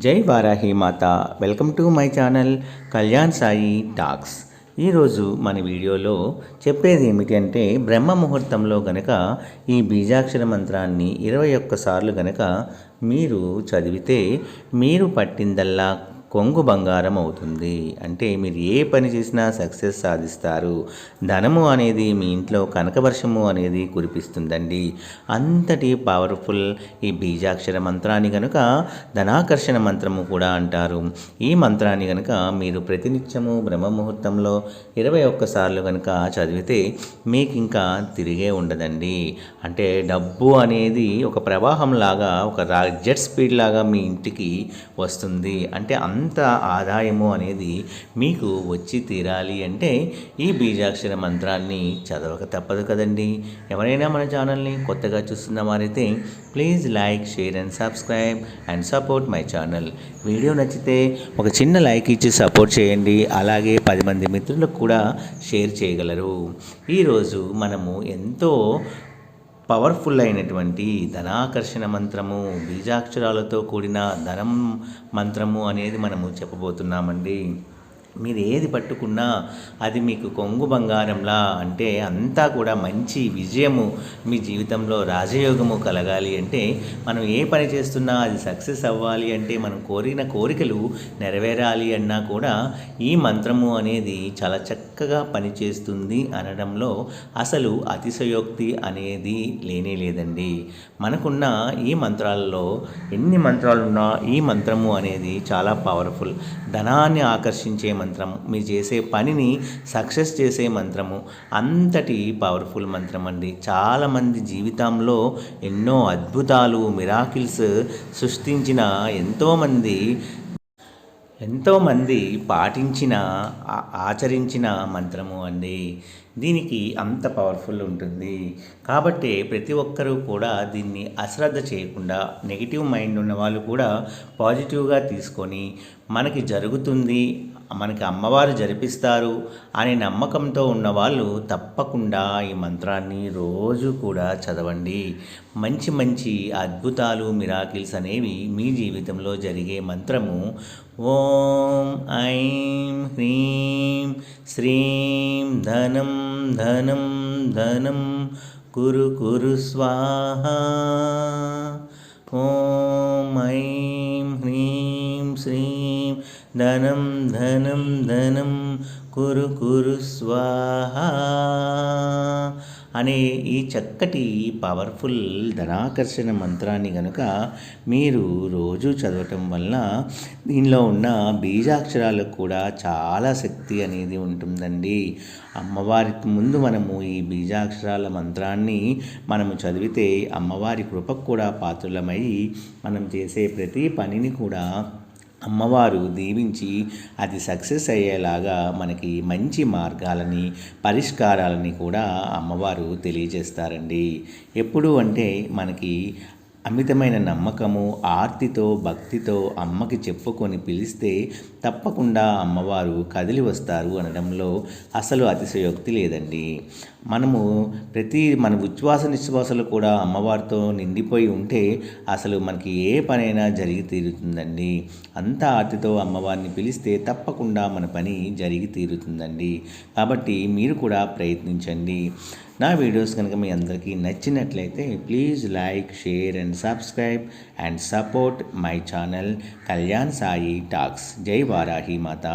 జై వారాహి మాత. Welcome to my channel Kalyan Sai talks. ఈరోజు మన వీడియోలో చెప్పేది ఏమిటి అంటే, బ్రహ్మ ముహూర్తంలో గనక ఈ బీజాక్షర మంత్రాన్ని 21 సార్లు గనక మీరు చదివితే మీరు పట్టిందల్లా కొంగు బంగారం అవుతుంది. అంటే మీరు ఏ పని చేసినా సక్సెస్ సాధిస్తారు. ధనము అనేది మీ ఇంట్లో కనకవర్షము అనేది కురిపిస్తుందండి. అంతటి పవర్ఫుల్ ఈ బీజాక్షర మంత్రాన్ని కనుక ధనాకర్షణ మంత్రము కూడా అంటారు. ఈ మంత్రాన్ని కనుక మీరు ప్రతినిత్యము బ్రహ్మ ముహూర్తంలో 21 సార్లు కనుక చదివితే మీకు ఇంకా తిరిగే ఉండదండి. అంటే డబ్బు అనేది ఒక ప్రవాహం లాగా, ఒక జెట్ స్పీడ్ లాగా మీ ఇంటికి వస్తుంది. అంటే అంత ఆదాయము అనేది మీకు వచ్చి తీరాలి అంటే ఈ బీజాక్షర మంత్రాన్ని చదవక తప్పదు కదండి. ఎవరైనా మన ఛానల్ని కొత్తగా చూస్తున్న వారైతే please like, share and subscribe and support my channel. Video నచ్చితే ఒక చిన్న లైక్ ఇచ్చి సపోర్ట్ చేయండి. అలాగే 10 మంది మిత్రులకు కూడా షేర్ చేయగలరు. ఈరోజు మనము ఎంతో పవర్ఫుల్ అయినటువంటి ధనాకర్షణ మంత్రము, బీజాక్షరాలతో కూడిన ధనం మంత్రము అనేది మనము చెప్పబోతున్నామండి. మీరు ఏది పట్టుకున్నా అది మీకు కొంగు బంగారంలా, అంటే అంతా కూడా మంచి విజయము, మీ జీవితంలో రాజయోగము కలగాలి అంటే, మనం ఏ పని చేస్తున్నా అది సక్సెస్ అవ్వాలి అంటే, మనం కోరిన కోరికలు నెరవేరాలి అన్నా కూడా ఈ మంత్రము అనేది చాలా చక్కగా పనిచేస్తుంది అనడంలో అసలు అతిశయోక్తి అనేది లేనే లేదండి. మనకున్న ఈ మంత్రాలలో ఎన్ని మంత్రాలున్నా ఈ మంత్రము అనేది చాలా పవర్ఫుల్. ధనాన్ని ఆకర్షించే మంత్రం, మీరు చేసే పనిని సక్సెస్ చేసే మంత్రము, అంతటి పవర్ఫుల్ మంత్రం అండి. చాలామంది జీవితంలో ఎన్నో అద్భుతాలు, మిరాకిల్స్ సృష్టించిన ఎంతోమంది పాటించిన, ఆచరించిన మంత్రము అండి. దీనికి అంత పవర్ఫుల్ ఉంటుంది. కాబట్టి ప్రతి ఒక్కరూ కూడా దీన్ని అశ్రద్ధ చేయకుండా, నెగిటివ్ మైండ్ ఉన్న వాళ్ళు కూడా పాజిటివ్గా తీసుకొని, మనకి జరుగుతుంది, మనకి అమ్మవారు జరిపిస్తారు అనే నమ్మకంతో ఉన్నవాళ్ళు తప్పకుండా ఈ మంత్రాన్ని రోజు కూడా చదవండి. మంచి మంచి అద్భుతాలు, మిరాకిల్స్ అనేవి మీ జీవితంలో జరిగే మంత్రము ఓం ఐం హ్రీం శ్రీం ధనం ధనం ధనం కురు కురు స్వాహా. ఓం ఐం హ్రీం శ్రీం ధనం ధనం ధనం కురు కురు స్వాహా అనే ఈ చక్కటి పవర్ఫుల్ ధనాకర్షణ మంత్రాన్ని కనుక మీరు రోజు చదవటం వల్ల దీనిలో ఉన్న బీజాక్షరాలకు కూడా చాలా శక్తి అనేది ఉంటుందండి. అమ్మవారికి ముందు మనము ఈ బీజాక్షరాల మంత్రాన్ని మనము చదివితే అమ్మవారి కృపకు కూడా పాత్రులమై మనం చేసే ప్రతి పనిని కూడా అమ్మవారు దీవించి అది సక్సెస్ అయ్యేలాగా మనకి మంచి మార్గాలని, పరిష్కారాలని కూడా అమ్మవారు తెలియజేస్తారండి. ఎప్పుడు అంటే మనకి అమితమైన నమ్మకము, ఆర్తితో, భక్తితో అమ్మకి చెప్పుకొని పిలిస్తే తప్పకుండా అమ్మవారు కదిలి వస్తారు అనడంలో అసలు అతిశయోక్తి లేదండి. మన ఉచ్ఛ్వాస నిశ్వాసలు కూడా అమ్మవారితో నిండిపోయి ఉంటే అసలు మనకి ఏ పనైనా జరిగి తీరుతుందండి. అంత ఆర్తితో అమ్మవారిని పిలిస్తే తప్పకుండా మన పని జరిగి తీరుతుందండి. కాబట్టి మీరు కూడా ప్రయత్నించండి. నా వీడియోస్ కనుక మీ అందరికీ నచ్చినట్లయితే please like, share and subscribe and support my channel Kalyan Sai talks. జై వారాహి మాత.